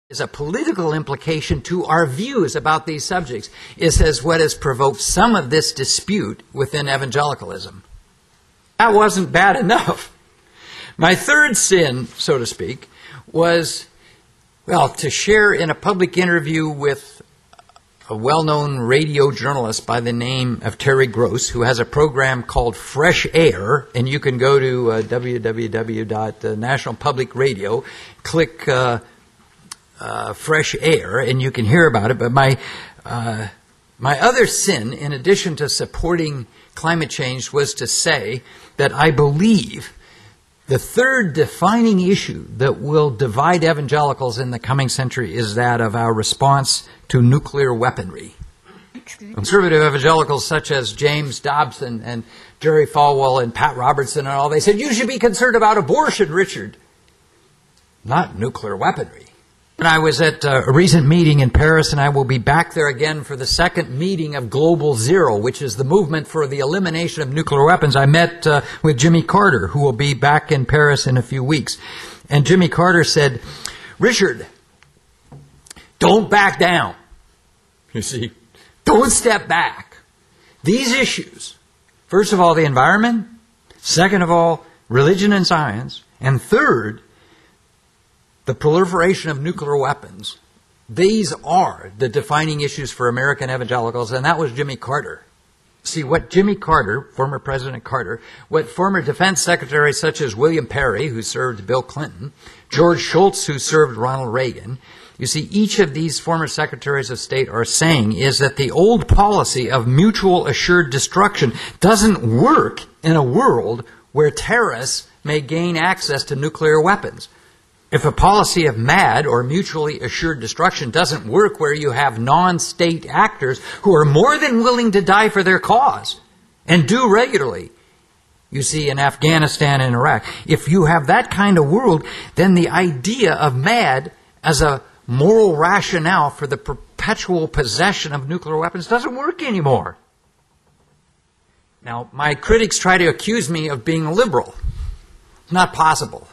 is a political implication to our views about these subjects. It says what has provoked some of this dispute within evangelicalism. That wasn't bad enough. My third sin, so to speak, was, well, to share in a public interview with a well-known radio journalist by the name of Terry Gross, who has a program called Fresh Air, and you can go to www.National Public Radio, click Fresh Air, and you can hear about it. But my other sin, in addition to supporting climate change, was to say that I believe the third defining issue that will divide evangelicals in the coming century is that of our response to nuclear weaponry. Conservative evangelicals such as James Dobson and Jerry Falwell and Pat Robertson and all, they said, you should be concerned about abortion, Richard, not nuclear weaponry. And I was at a recent meeting in Paris, and I will be back there again for the second meeting of Global Zero, which is the movement for the elimination of nuclear weapons. I met with Jimmy Carter, who will be back in Paris in a few weeks. And Jimmy Carter said, Richard, don't back down. You see, don't step back. These issues, first of all, the environment, second of all, religion and science, and third, the proliferation of nuclear weapons. These are the defining issues for American evangelicals, and that was Jimmy Carter. See, what Jimmy Carter, former President Carter, what former defense secretaries such as William Perry, who served Bill Clinton, George Shultz, who served Ronald Reagan, you see, each of these former secretaries of state are saying is that the old policy of mutual assured destruction doesn't work in a world where terrorists may gain access to nuclear weapons. If a policy of MAD, or mutually assured destruction, doesn't work where you have non-state actors who are more than willing to die for their cause, and do regularly, you see, in Afghanistan and Iraq, if you have that kind of world, then the idea of MAD as a moral rationale for the perpetual possession of nuclear weapons doesn't work anymore. Now, my critics try to accuse me of being a liberal. Not possible.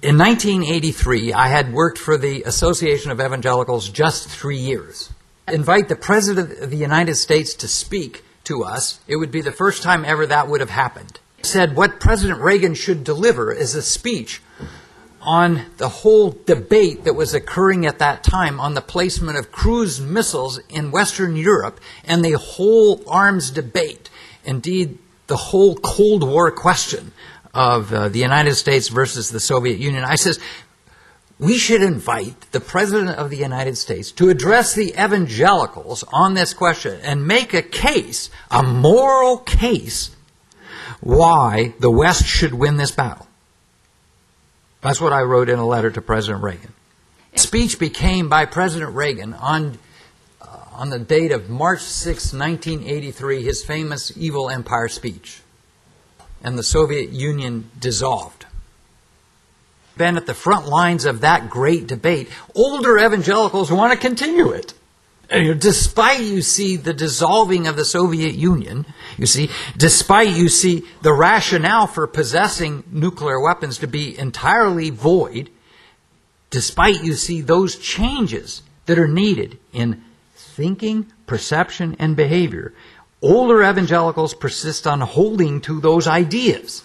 In 1983, I had worked for the Association of Evangelicals just 3 years. Invite the President of the United States to speak to us, it would be the first time ever that would have happened. He said what President Reagan should deliver is a speech on the whole debate that was occurring at that time on the placement of cruise missiles in Western Europe and the whole arms debate, indeed the whole Cold War question of the United States versus the Soviet Union. I says, we should invite the President of the United States to address the evangelicals on this question and make a case, a moral case, why the West should win this battle. That's what I wrote in a letter to President Reagan. The speech became by President Reagan on the date of March 6, 1983, his famous Evil Empire speech. And the Soviet Union dissolved. Been at the front lines of that great debate, older evangelicals want to continue it. And despite, you see, the dissolving of the Soviet Union, you see, despite, you see, the rationale for possessing nuclear weapons to be entirely void, despite, you see, those changes that are needed in thinking, perception, and behavior, older evangelicals persist on holding to those ideas.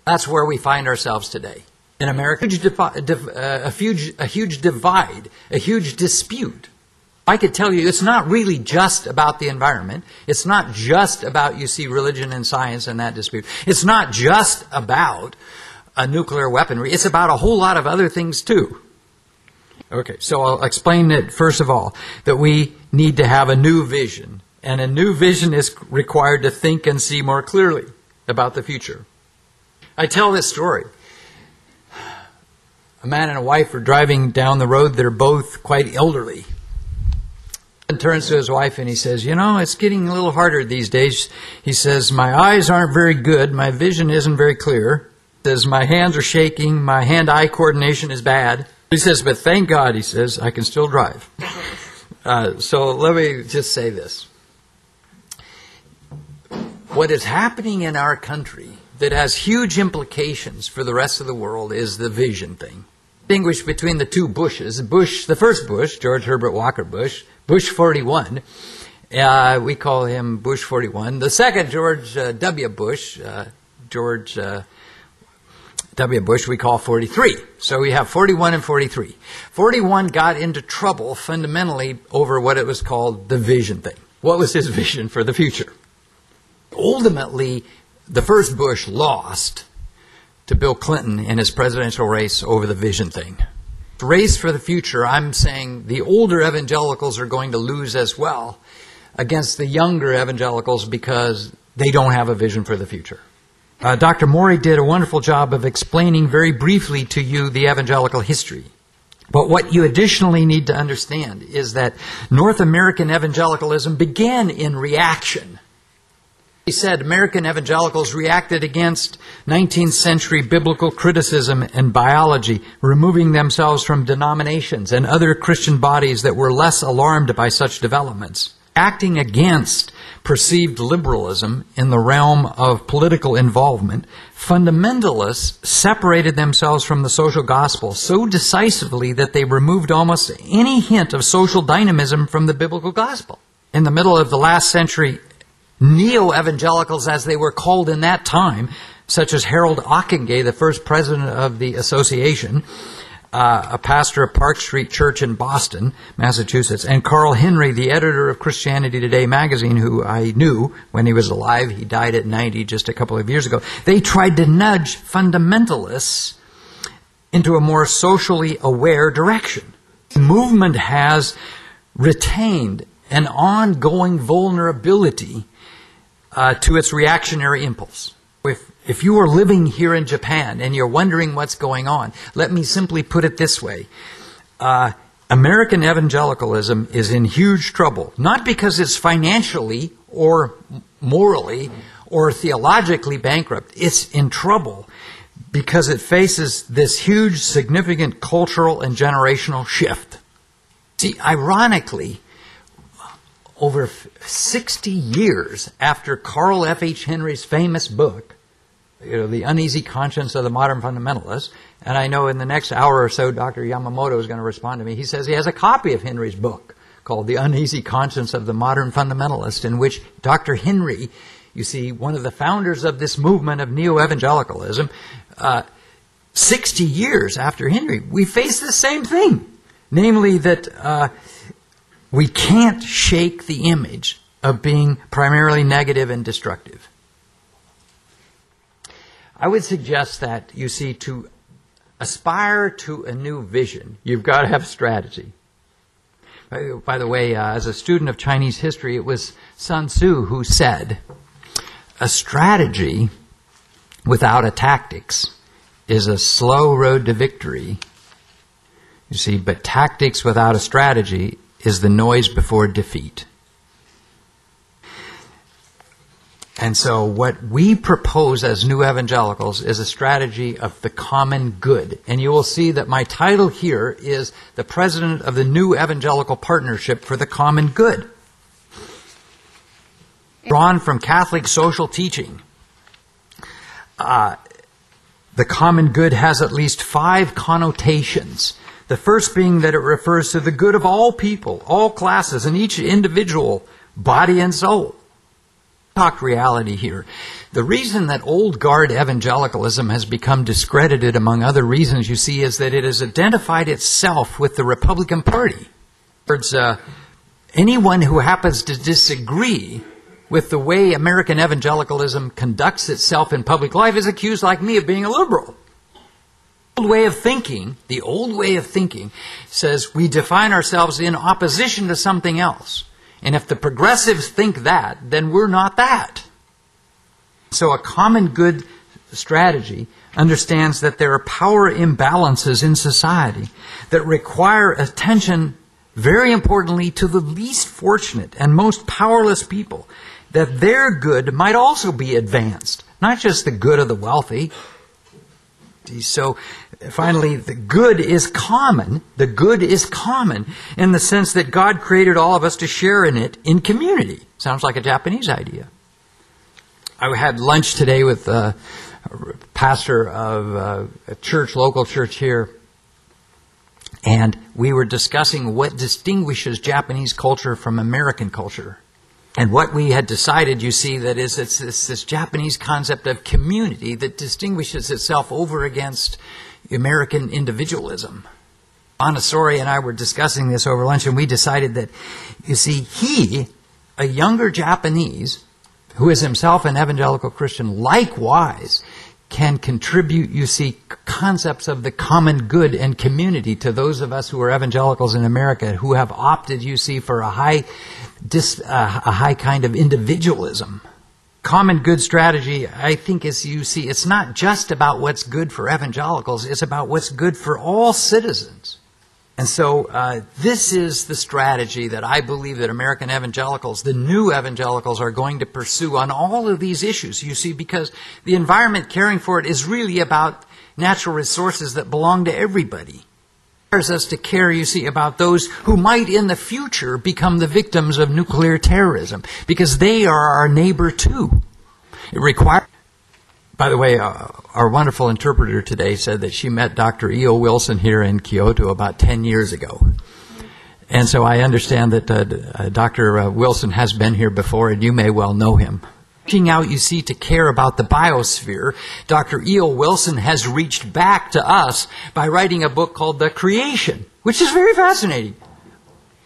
That's where we find ourselves today. In America, a huge divide, a huge dispute. I could tell you it's not really just about the environment. It's not just about, you see, religion and science and that dispute. It's not just about nuclear weaponry. It's about a whole lot of other things too. Okay, so I'll explain that, first of all, that we need to have a new vision. And a new vision is required to think and see more clearly about the future. I tell this story. A man and a wife are driving down the road. They're both quite elderly. And turns to his wife and he says, you know, it's getting a little harder these days. He says, my eyes aren't very good. My vision isn't very clear. He says, my hands are shaking. My hand-eye coordination is bad. He says, but thank God, he says, I can still drive. So let me just say this. What is happening in our country that has huge implications for the rest of the world is the vision thing. Distinguish between the two Bushes. The first Bush, George Herbert Walker Bush, Bush 41. We call him Bush 41. The second, George W. Bush, George W. Bush, we call 43. So we have 41 and 43. 41 got into trouble fundamentally over what it was called the vision thing. What was his vision for the future? Ultimately, the first Bush lost to Bill Clinton in his presidential race over the vision thing. The race for the future, I'm saying the older evangelicals are going to lose as well against the younger evangelicals because they don't have a vision for the future. Dr. Morey did a wonderful job of explaining very briefly to you the evangelical history. But what you additionally need to understand is that North American evangelicalism began in reaction. He said American evangelicals reacted against 19th century biblical criticism and biology, removing themselves from denominations and other Christian bodies that were less alarmed by such developments. Acting against perceived liberalism in the realm of political involvement, fundamentalists separated themselves from the social gospel so decisively that they removed almost any hint of social dynamism from the biblical gospel. In the middle of the last century, neo-evangelicals, as they were called in that time, such as Harold Ockenga, the first president of the association, a pastor of Park Street Church in Boston, Massachusetts, and Carl Henry, the editor of Christianity Today magazine, who I knew when he was alive. He died at 90 just a couple of years ago. They tried to nudge fundamentalists into a more socially aware direction. The movement has retained an ongoing vulnerability to its reactionary impulse. If you are living here in Japan and you're wondering what's going on, let me simply put it this way. American evangelicalism is in huge trouble, not because it's financially or morally or theologically bankrupt. It's in trouble because it faces this huge, significant cultural and generational shift. See, ironically, over 60 years after Carl F. H. Henry's famous book, The Uneasy Conscience of the Modern Fundamentalist, and I know in the next hour or so Dr. Yamamoto is going to respond to me. He says he has a copy of Henry's book called The Uneasy Conscience of the Modern Fundamentalist, in which Dr. Henry, you see, one of the founders of this movement of neo-evangelicalism, 60 years after Henry, we face the same thing, namely that we can't shake the image of being primarily negative and destructive. I would suggest that, you see, to aspire to a new vision, you've got to have a strategy. By the way, as a student of Chinese history, it was Sun Tzu who said, a strategy without a tactics is a slow road to victory. You see, but tactics without a strategy is the noise before defeat. And so what we propose as new evangelicals is a strategy of the common good. And you will see that my title here is the president of the New Evangelical Partnership for the Common Good. Drawn from Catholic social teaching. The common good has at least 5 connotations. The first being that it refers to the good of all people, all classes, and each individual, body and soul. Talk reality here. The reason that old guard evangelicalism has become discredited, among other reasons, you see, is that it has identified itself with the Republican Party. In other words, anyone who happens to disagree with the way American evangelicalism conducts itself in public life is accused, like me, of being a liberal. The old way of thinking says we define ourselves in opposition to something else. And if the progressives think that, then we're not that. So a common good strategy understands that there are power imbalances in society that require attention, very importantly, to the least fortunate and most powerless people, that their good might also be advanced, not just the good of the wealthy. So finally, the good is common. The good is common in the sense that God created all of us to share in it in community. Sounds like a Japanese idea. I had lunch today with a pastor of a church, local church here, And we were discussing what distinguishes Japanese culture from American culture. And what we had decided, you see, that is it's this Japanese concept of community that distinguishes itself over against American individualism. Anasori and I were discussing this over lunch, and we decided that, you see, he, a younger Japanese, who is himself an evangelical Christian, likewise can contribute, you see, concepts of the common good and community to those of us who are evangelicals in America who have opted, you see, for a high kind of individualism. Common good strategy, I think, is, you see, it's not just about what's good for evangelicals, it's about what's good for all citizens. And so this is the strategy that I believe that American evangelicals, the new evangelicals, are going to pursue on all of these issues, you see, because the environment, caring for it, is really about natural resources that belong to everybody. It requires us to care, you see, about those who might in the future become the victims of nuclear terrorism, because they are our neighbor too. It requires... By the way, our wonderful interpreter today said that she met Dr. E.O. Wilson here in Kyoto about 10 years ago. And so I understand that Dr. Wilson has been here before, and you may well know him. Reaching out, you see, to care about the biosphere, Dr. E.O. Wilson has reached back to us by writing a book called The Creation, which is very fascinating.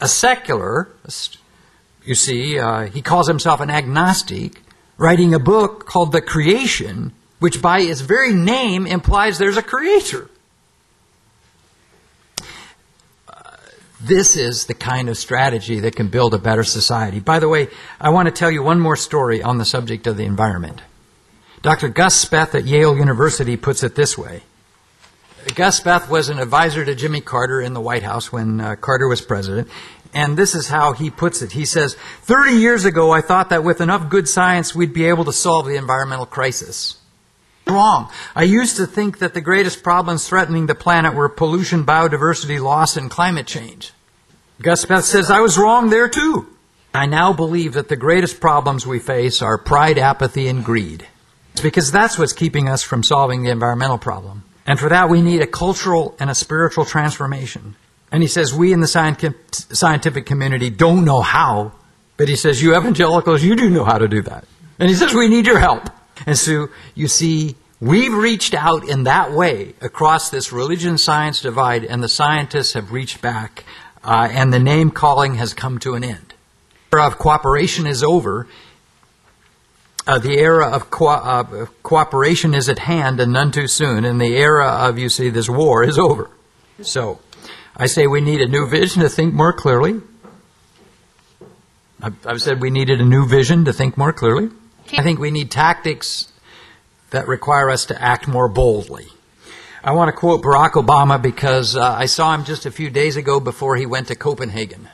A secularist, you see, he calls himself an agnostic, writing a book called The Creation, which by its very name implies there's a creator. This is the kind of strategy that can build a better society. By the way, I want to tell you one more story on the subject of the environment. Dr. Gus Speth at Yale University puts it this way. Gus Speth was an advisor to Jimmy Carter in the White House when Carter was president. And this is how he puts it. He says, 30 years ago, I thought that with enough good science, we'd be able to solve the environmental crisis. Wrong. I used to think that the greatest problems threatening the planet were pollution, biodiversity loss, and climate change. Gus Speth says, I was wrong there too. I now believe that the greatest problems we face are pride, apathy, and greed. It's because that's what's keeping us from solving the environmental problem. And for that, we need a cultural and a spiritual transformation. And he says, we in the scientific community don't know how, but he says, you evangelicals, you do know how to do that. And he says, we need your help. And so, you see, we've reached out in that way across this religion-science divide, and the scientists have reached back, and the name-calling has come to an end. The era of cooperation is over. The era of cooperation is at hand, and none too soon, and the era of, you see, this war is over. So, I say we need a new vision to think more clearly. I've said we needed a new vision to think more clearly. I think we need tactics that require us to act more boldly. I want to quote Barack Obama because I saw him just a few days ago before he went to Copenhagen.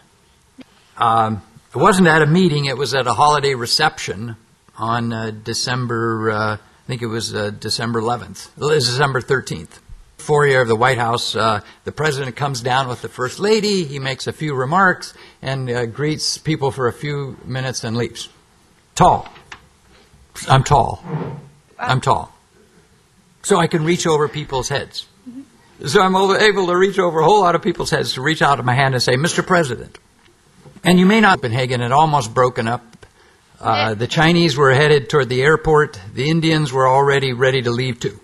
It wasn't at a meeting, it was at a holiday reception on December 11th. It was December 13th. Foyer of the White House, the president comes down with the first lady, he makes a few remarks, and greets people for a few minutes and leaves. Tall. I'm tall. I'm tall. So I can reach over people's heads. So I'm able to reach over a whole lot of people's heads, to reach out of my hand and say, Mr. President. And you may not, Copenhagen had almost broken up. The Chinese were headed toward the airport. The Indians were already ready to leave too.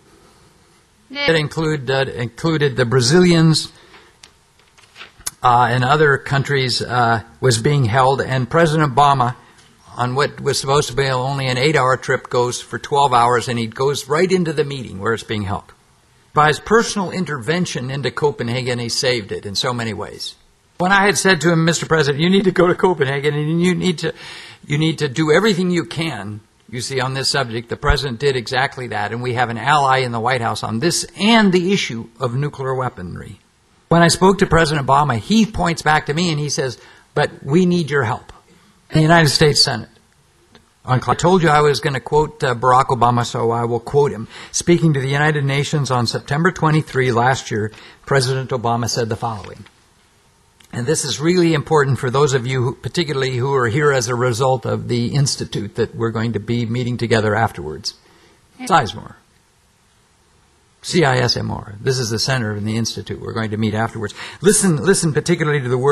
It included the Brazilians and other countries was being held, and President Obama, on what was supposed to be only an 8-hour trip, goes for 12 hours, and he goes right into the meeting where it's being held. By his personal intervention into Copenhagen, he saved it in so many ways. When I had said to him, Mr. President, you need to go to Copenhagen, and you need to do everything you can, you see, on this subject, the President did exactly that, and we have an ally in the White House on this and the issue of nuclear weaponry. When I spoke to President Obama, he points back to me and he says, but we need your help. The United States Senate. I told you I was going to quote Barack Obama, so I will quote him. Speaking to the United Nations on September 23 last year, President Obama said the following. And this is really important for those of you, particularly who are here as a result of the institute that we're going to be meeting together afterwards. Sizemore. CISMR. This is the center in the Institute. We're going to meet afterwards. Listen particularly to the word